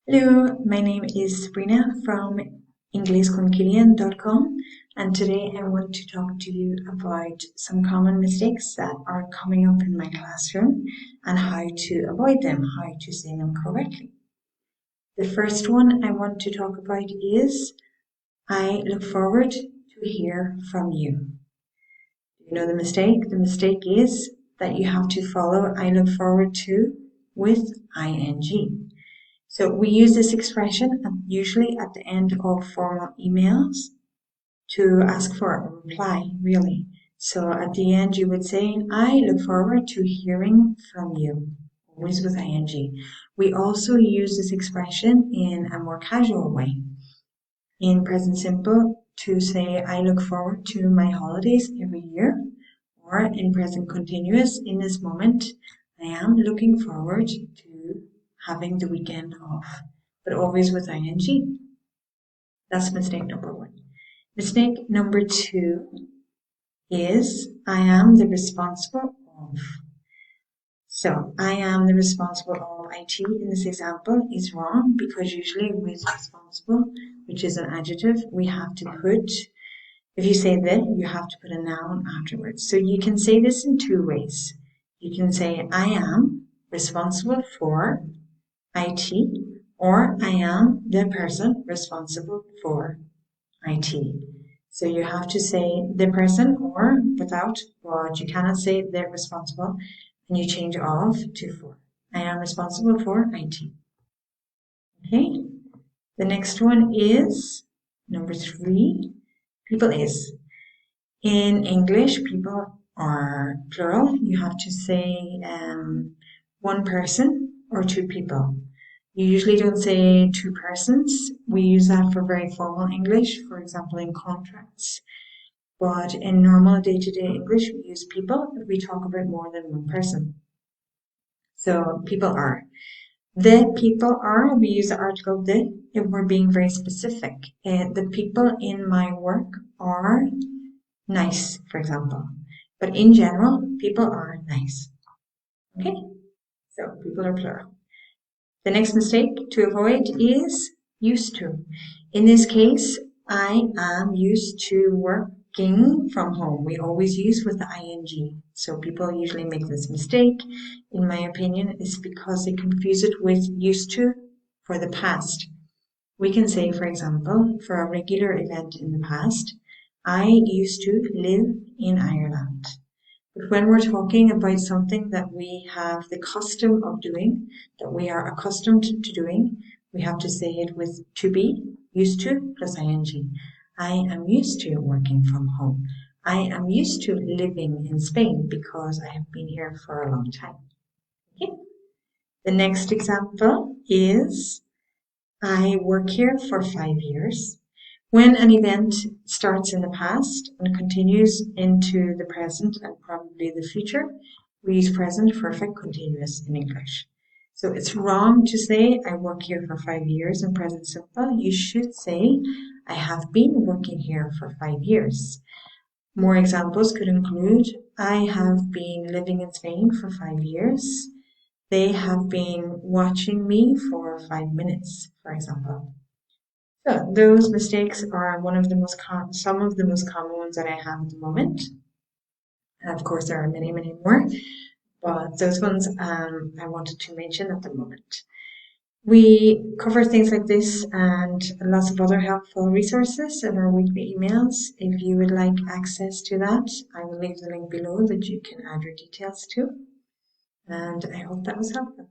Hello, my name is Sabrina from inglésconquillian.com, and today I want to talk to you about some common mistakes that are coming up in my classroom and how to avoid them, how to say them correctly. The first one I want to talk about is I look forward to hear from you. You know the mistake? The mistake is that you have to follow I look forward to with ing. So we use this expression usually at the end of formal emails to ask for a reply, really. So at the end you would say, I look forward to hearing from you, always with ing. We also use this expression in a more casual way. In present simple, to say, I look forward to my holidays every year, or in present continuous, in this moment, I am looking forward to having the weekend off, but always with ing. That's mistake number one. Mistake number two is I am the responsible of. So I am the responsible of IT in this example is wrong because usually with responsible, which is an adjective, we have to put, if you say the, you have to put a noun afterwards. So you can say this in two ways. You can say I am responsible for IT, or I am the person responsible for IT. So you have to say the person or without, but you cannot say the responsible, and you change of to for. I am responsible for IT. Okay, the next one is number three, people is. In English, people are plural. You have to say one person or two people. You usually don't say two persons. We use that for very formal English, for example, in contracts. But in normal day-to-day English, we use people if we talk about more than one person. So people are. The people are, we use the article the if we're being very specific. The people in my work are nice, for example. But in general, people are nice. Okay? So people are plural. The next mistake to avoid is used to. In this case, I am used to working from home. We always use with the ing. So people usually make this mistake. In my opinion, it's because they confuse it with used to for the past. We can say, for example, for a regular event in the past, I used to live in Ireland. But when we're talking about something that we have the custom of doing, that we are accustomed to doing, we have to say it with to be, used to, plus ing. I am used to working from home. I am used to living in Spain because I have been here for a long time. Okay. The next example is I work here for 5 years. When an event starts in the past and continues into the present and probably the future, we use present perfect continuous in English. So it's wrong to say I work here for 5 years in present simple. You should say I have been working here for 5 years. More examples could include I have been living in Spain for 5 years. They have been watching me for 5 minutes, for example. So those mistakes are some of the most common ones that I have at the moment. And of course, there are many, many more, but those ones I wanted to mention at the moment. We cover things like this and lots of other helpful resources in our weekly emails. If you would like access to that, I will leave the link below that you can add your details to. And I hope that was helpful.